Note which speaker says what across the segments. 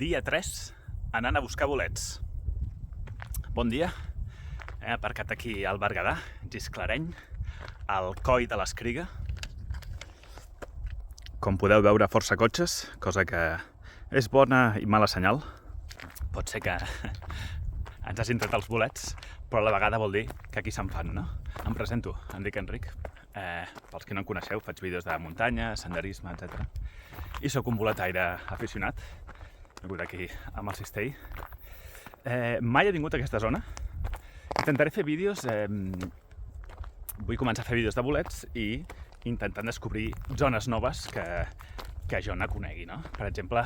Speaker 1: Dia 3, anant a buscar bolets. Bon dia, he aparcat aquí al Berguedà, Gisclareny, al coll de l'Escriga. Com podeu veure, força cotxes, cosa que és bona i mala senyal. Pot ser que ens hagin tret els bolets, però a la vegada vol dir que aquí se'n fan, no? Em presento, em dic Enric. Pels que no em coneixeu, faig vídeos de muntanya, senderisme, etc. I sóc un boletaire aficionat. He vingut aquí amb el cistell. Mai he vingut a aquesta zona. Intentaré fer vídeos... Vull començar a fer vídeos de bolets i intentant descobrir zones noves que jo no conegui, no? Per exemple,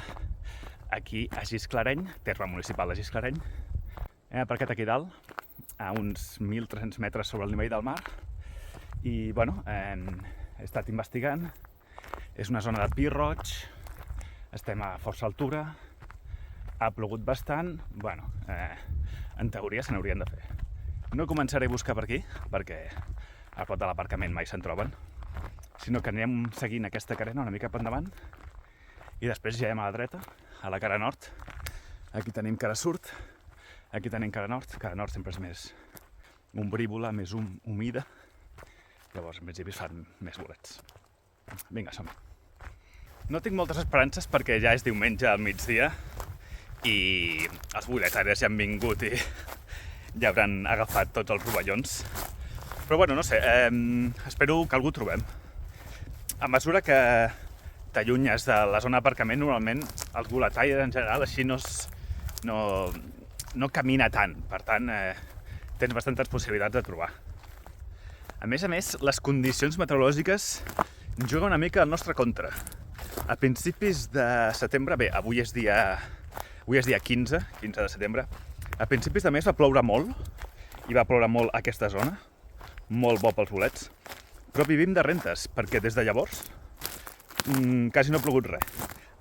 Speaker 1: aquí a Gisclareny, terme municipal de Gisclareny, he aparcat aquí dalt, a uns 1.300 metres sobre el nivell del mar, i, bueno, he estat investigant. És una zona de pi roig, estem a força altura, ha plogut bastant, bueno, en teoria se n'haurien de fer. No començaré a buscar per aquí, perquè al prop de l'aparcament mai se'n troben, sinó que anirem seguint aquesta carena una mica per endavant, i després ja anem a la dreta, a la cara nord. Aquí tenim cara sud, aquí tenim cara nord sempre és més ombrívola, més humida, llavors en principi fan més bolets. Vinga, som-hi. No tinc moltes esperances perquè ja és diumenge al migdia i els boletaires ja han vingut i ja hauran agafat tots els rovellons. Però bueno, no sé, espero que algú trobem. A mesura que t'allunyes de la zona d'aparcament, normalment els boletaires en general així no camina tant, per tant tens bastantes possibilitats de trobar. A més, les condicions meteorològiques juguen una mica al nostre contra. A principis de setembre, bé, avui és dia 15 de setembre, a principis de mes va ploure molt, i va ploure molt a aquesta zona, molt bo pels bolets, però vivim de rentes, perquè des de llavors quasi no ha plogut res.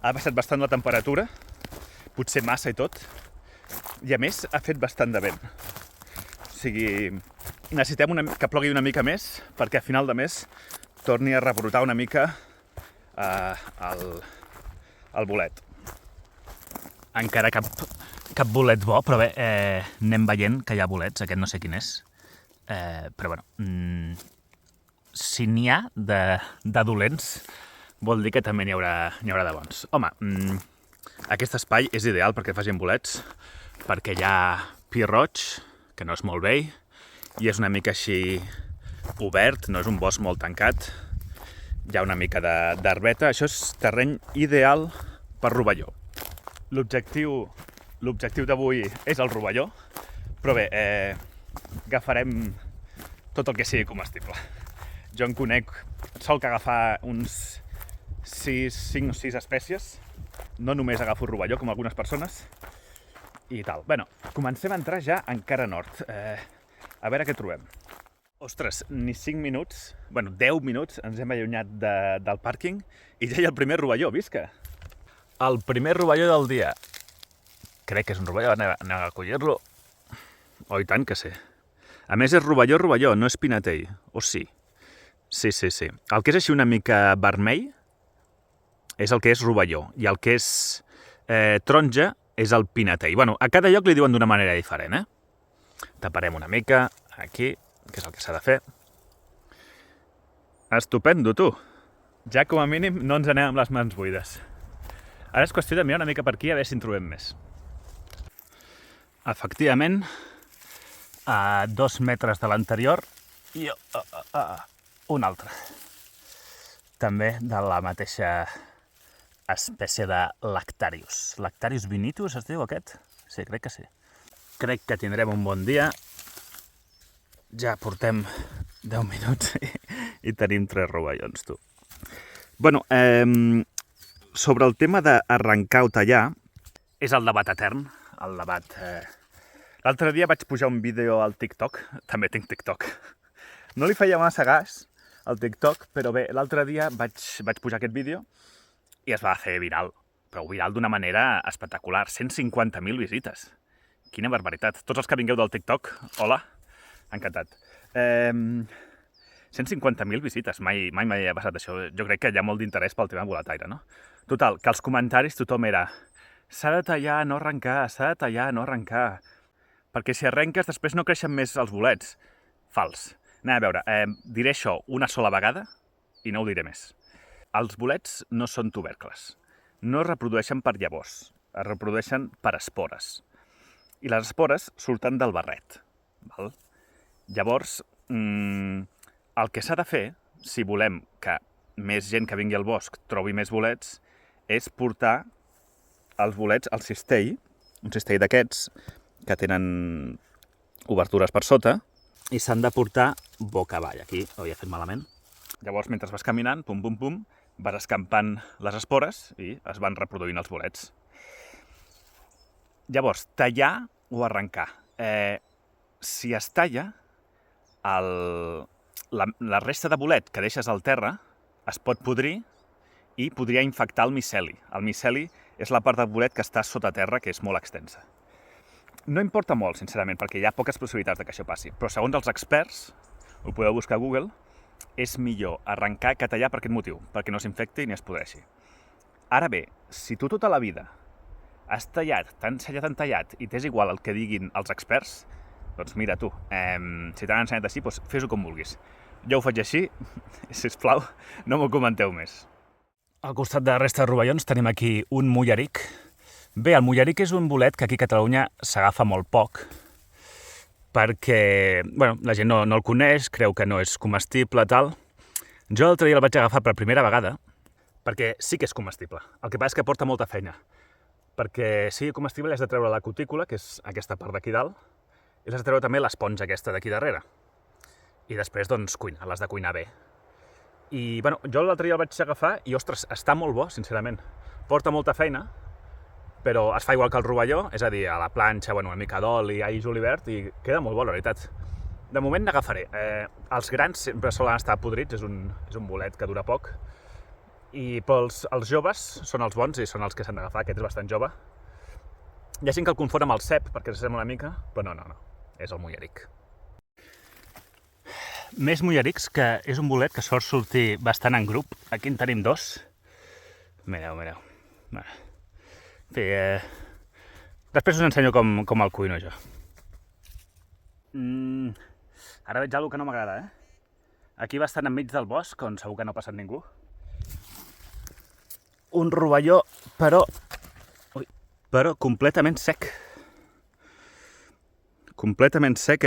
Speaker 1: Ha baixat bastant la temperatura, potser massa i tot, i a més ha fet bastant de vent. O sigui, necessitem que plogui una mica més perquè a final de mes torni a rebrotar una mica el bolet. Encara cap bolet bo, però bé, anem veient que hi ha bolets, aquest no sé quin és. Però bueno, si n'hi ha de dolents, vol dir que també n'hi haurà de bons. Home, aquest espai és ideal perquè facin bolets, perquè hi ha pi roig, que no és molt vell, i és una mica així obert, no és un bosc molt tancat, hi ha una mica d'herbeta. Això és terreny ideal per rovelló. L'objectiu d'avui és el rovelló, però bé, agafarem tot el que sigui comestible. Jo en conec, solc agafar uns 5 o 6 espècies, no només agafo rovelló com algunes persones, i tal. Bueno, comencem a entrar ja en cara nord. A veure què trobem. Ostres, ni 5 minuts, bueno, 10 minuts ens hem allunyat del pàrquing i ja hi ha el primer rovelló, visca! El primer rovelló del dia. Crec que és un rovelló, anem a collir-lo. Oh, i tant que sí. A més és rovelló, no és pinatell. O sí? Sí. El que és així una mica vermell és el que és rovelló, i el que és taronja és el pinatell. Bueno, a cada lloc li diuen d'una manera diferent, Taparem una mica, aquí, que és el que s'ha de fer. Estupendo, tu! Ja com a mínim no ens anem amb les mans buides. Ara és qüestió de mirar una mica per aquí a veure si en trobem més. Efectivament, a 2 metres de l'anterior i un altre. També de la mateixa espècie de Lactarius. Lactarius vinitus es diu aquest? Sí, crec que sí. Crec que tindrem un bon dia. Ja portem 10 minuts i tenim 3 rovellons, tu. Bueno, sobre el tema d'arrencar o tallar, és el debat etern, el debat... L'altre dia vaig pujar un vídeo al TikTok, també tinc TikTok. No li feia massa gas al TikTok, però bé, l'altre dia vaig pujar aquest vídeo i es va fer viral, però viral d'una manera espectacular, 150.000 visites. Quina barbaritat. Tots els que vingueu del TikTok, hola, encantat. 150.000 visites, mai ha passat això. Jo crec que hi ha molt d'interès pel tema boletaire, no? Total, que els comentaris tothom era S'ha de tallar, no arrencar, s'ha de tallar, no arrencar. Perquè si arrenques després no creixen més els bolets. Fals. Anem a veure, diré això una sola vegada i no ho diré més. Els bolets no són tubercles. No es reprodueixen per llavors, es reprodueixen per espores. I les espores surten del barret. Val? Llavors, el que s'ha de fer, si volem que més gent que vingui al bosc trobi més bolets, és portar els bolets al cistell, un cistell d'aquests que tenen obertures per sota, i s'han de portar boca avall. Aquí ho havia fet malament. Llavors, mentre vas caminant, pum, pum, pum, vas escampant les espores i es van reproduint els bolets. Llavors, tallar o arrencar. Si es talla, la resta de bolet que deixes al terra es pot podrir i podria infectar el miceli. El miceli és la part del bolet que està sota terra, que és molt extensa. No importa molt, sincerament, perquè hi ha poques possibilitats que això passi, però segons els experts, ho podeu buscar a Google, és millor arrencar que tallar per aquest motiu, perquè no s'infecti ni es podreixi. Ara bé, si tu tota la vida has tallat, t'han ensenyat i t'és igual el que diguin els experts, doncs mira tu, si t'han ensenyat així, doncs fes-ho com vulguis. Jo ho faig així, sisplau, no m'ho comenteu més. Al costat de la resta de rovellons tenim aquí un mulleric. Bé, el mulleric és un bolet que aquí a Catalunya s'agafa molt poc, perquè la gent no el coneix, creu que no és comestible, tal. Jo l'altre dia el vaig agafar per primera vegada, perquè sí que és comestible. El que passa és que porta molta feina. Perquè sigui comestible has de treure la cutícula, que és aquesta part d'aquí dalt, i has de treure també l'esponja aquesta d'aquí darrere. I després, doncs, cuina, l'has de cuinar bé. I, jo l'altre dia el vaig agafar i, ostres, està molt bo, sincerament. Porta molta feina, però es fa igual que el rovelló, és a dir, a la planxa, una mica d'oli, all i julivert, i queda molt bo, la veritat. De moment n'agafaré. Els grans sempre solen estar podrits, és un bolet que dura poc, però els joves són els bons i són els que s'han d'agafar, aquest és bastant jove. Hi ha gent que el confon amb el cep, perquè s'assembla una mica, però no, és el mulleric. Més mullerics, que és un bolet que sol sortir bastant en grup. Aquí en tenim dos. Mireu. En fi, després us ensenyo com el cuino jo. Ara veig alguna que no m'agrada, Aquí bastant enmig del bosc, on segur que no ha passat ningú. Un rovelló, però completament sec. Completament sec,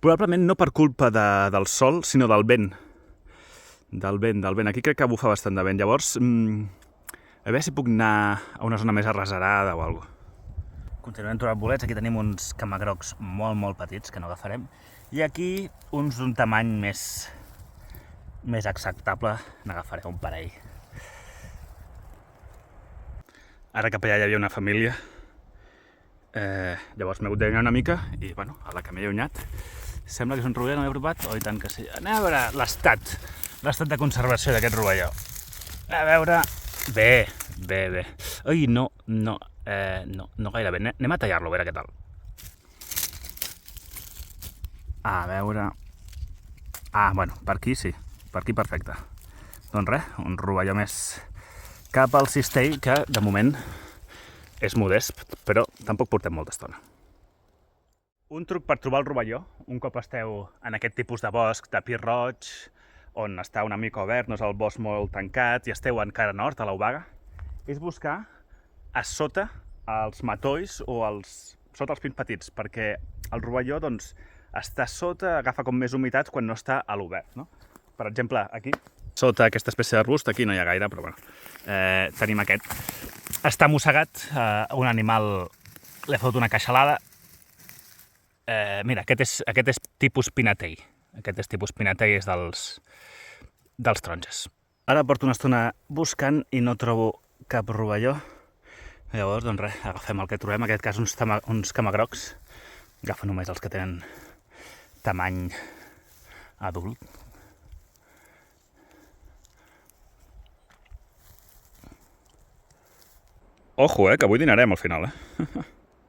Speaker 1: probablement no per culpa del sol, sinó del vent. Del vent. Aquí crec que bufa bastant de vent. Llavors, a veure si puc anar a una zona més arreserada o alguna cosa. Continuem trobant bolets. Aquí tenim uns camagrocs molt, molt petits, que no agafarem. I aquí uns d'un tamany més acceptable. N'agafaré un parell. Ara cap allà hi havia una família. Llavors m'he hagut d'allunyar una mica i, a la que m'he allunyat, sembla que és un rovelló, no l'he provat? Oh, i tant que sí. Anem a veure l'estat de conservació d'aquest rovelló. A veure... Bé. Ai, no gaire bé. Anem a tallar-lo, a veure què tal. A veure... per aquí sí. Per aquí perfecte. Doncs res, un rovelló més cap al cistell, que de moment és modest, però tampoc portem molta estona. Un truc per trobar el rovelló, un cop esteu en aquest tipus de bosc de pi roig, on està una mica obert, no és el bosc molt tancat, i esteu encara nord, a l'Obaga, és buscar a sota els matolls o sota els pins petits, perquè el rovelló està sota, agafa com més humitat quan no està a l'obert. Per exemple, aquí, sota aquesta espècie d'arbust, aquí no hi ha gaire, però tenim aquest. Està mossegat, un animal li ha fotut una queixalada. Mira, aquest és tipus pinatell. Aquest és tipus pinatell, és dels taronges. Ara porto una estona buscant i no trobo cap rovelló. Llavors, doncs res, agafem el que trobem, en aquest cas uns camagrocs. Agafa només els que tenen tamany adult. Ojo, que avui dinarem al final,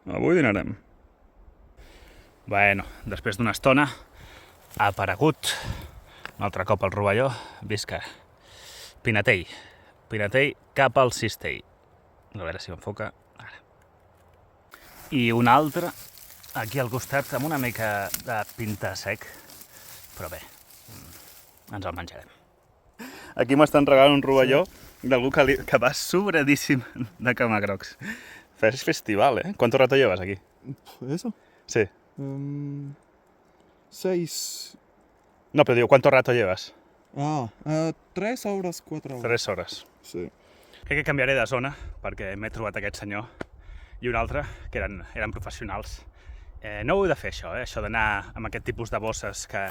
Speaker 1: Avui dinarem. Després d'una estona ha aparegut un altre cop el rovelló. Visca. Pinatell cap al cistell. A veure si m'enfoca. Ara. i un altre aquí al costat amb una mica de pinta sec, però bé, ens el menjarem. Aquí m'estan regalant un rovelló d'algú que va sobradíssim de camagrocs. Es festival, ¿eh? ¿Cuánto rato llevas aquí?
Speaker 2: ¿Eso?
Speaker 1: Sí.
Speaker 2: 6.
Speaker 1: No, pero digo, ¿cuánto rato llevas?
Speaker 2: 3 horas, 4 horas.
Speaker 1: 3 hores.
Speaker 2: Sí.
Speaker 1: Crec que canviaré de zona, perquè m'he trobat aquest senyor i un altre, que eren professionals. No ho he de fer, això d'anar amb aquest tipus de bosses que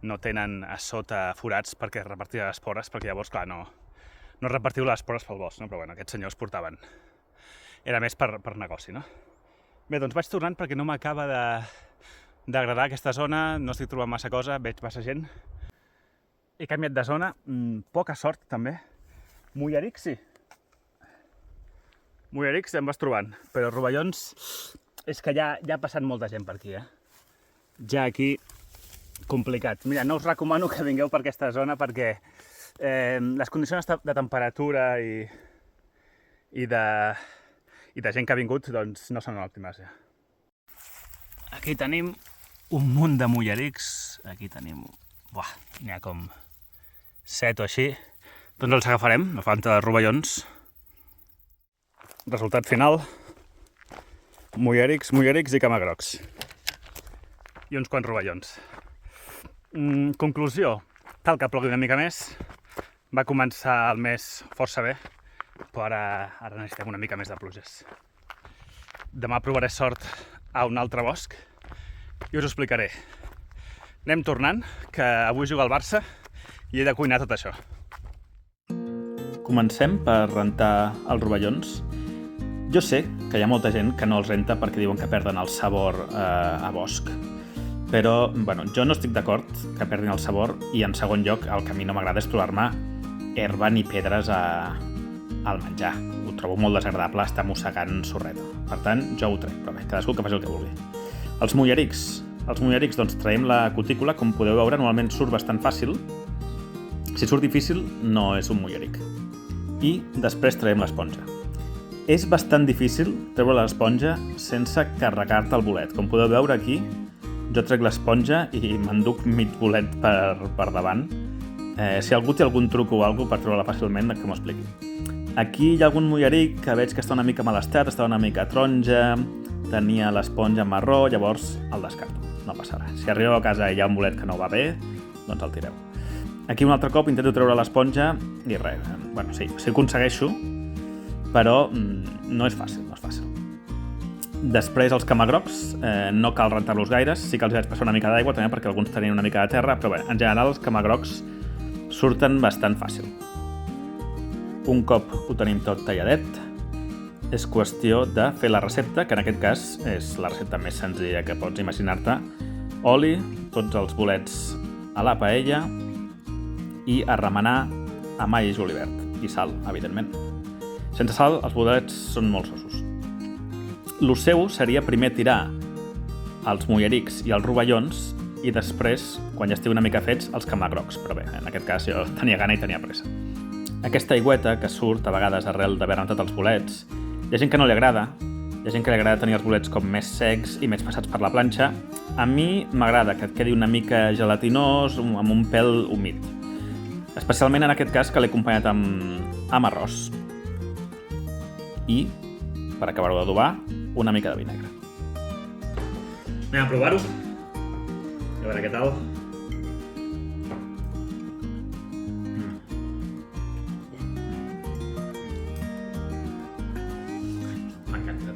Speaker 1: no tenen a sota forats perquè repartir les espores, perquè llavors, clar, no repartiu les espores pel bosc, no? Però bueno, aquests senyors portaven. Era més per negoci, no? Bé, doncs vaig tornant perquè no m'acaba d'agradar aquesta zona, no estic trobant massa cosa, veig massa gent. He canviat de zona, poca sort també. Mullerics, sí. Mullerics em vas trobant, però rovellons és que ja ha passat molta gent per aquí, Ja aquí, complicat. Mira, no us recomano que vingueu per aquesta zona perquè les condicions de temperatura i de gent que ha vingut doncs no són òptimes, Aquí tenim un munt de mullerics, aquí tenim, n'hi ha com 7 o així, doncs els agafarem, a falta de rovellons. Resultat final, mullerics i camagrocs. I uns quants rovellons. Conclusió, tal que plogui una mica més, va començar el mes força bé, però ara necessitem una mica més de pluges. Demà provaré sort a un altre bosc i us ho explicaré. Anem tornant, que avui juga el Barça i he de cuinar tot això. Comencem per rentar els rovellons. Jo sé que hi ha molta gent que no els renta perquè diuen que perden el sabor a bosc. Però, jo no estic d'acord que perdin el sabor i, en segon lloc, el que a mi no m'agrada és trobar-me herba ni pedres al menjar. Ho trobo molt desagradable estar mossegant sorreta. Per tant, jo ho trec, però bé, cadascú que faci el que vulgui. Els mullerics, doncs traiem la cutícula, com podeu veure, normalment surt bastant fàcil. Si surt difícil, no és un mulleric. I després traiem l'esponja. És bastant difícil treure l'esponja sense carregar-te el bolet. Com podeu veure aquí, jo trec l'esponja i m'enduc mig bolet per davant. Si algú té algun truc o alguna cosa per treure-la fàcilment, que m'ho expliqui. Aquí hi ha algun mulleric que veig que està una mica mal estat, està una mica taronja, tenia l'esponja marró, llavors el descarto, no passa res. Si arribeu a casa i hi ha un bolet que no va bé, doncs el tireu. Aquí un altre cop intento treure l'esponja i res, sí ho aconsegueixo, però no és fàcil, Després els camagrocs, no cal rentar-los gaires, sí que els vaig passar una mica d'aigua també perquè alguns tenien una mica de terra, però bé, en general els camagrocs surten bastant fàcil. Un cop ho tenim tot talladet, és qüestió de fer la recepta, que en aquest cas és la recepta més senzilla que pots imaginar-te. Oli, tots els bolets a la paella i a remenar amb all i julivert i sal, evidentment. Sense sal, els bolets són molt sossos. Lo seu seria primer tirar els mullerics i els rovellons i després, quan ja estiguin una mica fets, els camagrocs. Però bé, en aquest cas jo tenia gana i tenia pressa. Aquesta aigüeta que surt a vegades arrel d'haver rentat els bolets, hi ha gent que no li agrada, hi ha gent que li agrada tenir els bolets com més secs i més passats per la planxa. A mi m'agrada que et quedi una mica gelatinós, amb un pèl humit. Especialment en aquest cas que l'he acompanyat amb arròs. I, per acabar-ho d'adobar, una mica de vinagre. Anem a provar-ho. A veure què tal.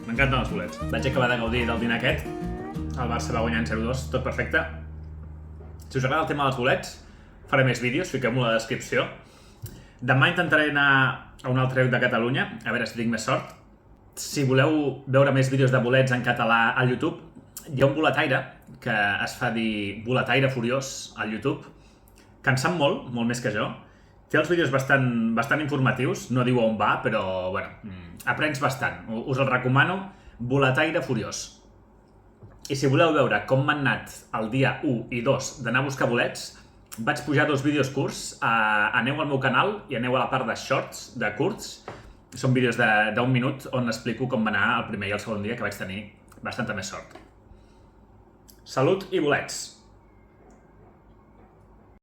Speaker 1: M'encanten els bolets. Vaig acabar de gaudir del dinar aquest. El Barça va guanyant 0-2, tot perfecte. Si us agrada el tema dels bolets, faré més vídeos, fiqueu-m'ho a la descripció. Demà intentaré anar a un altre lloc de Catalunya, a veure si tinc més sort. Si voleu veure més vídeos de bolets en català al YouTube, hi ha un boletaire que es fa dir Boletaire Furiós al YouTube, que en sap molt més que jo. Té els vídeos bastant informatius, no diu on va, però aprens bastant. Us el recomano, Boletaire Furiós. I si voleu veure com m'han anat el dia 1 i 2 d'anar a buscar bolets, vaig pujar 2 vídeos curts, aneu al meu canal i aneu a la part de shorts, de curts. Són vídeos d'1 minut on explico com va anar el primer i el segon dia, que vaig tenir bastanta més sort. Salut i bolets!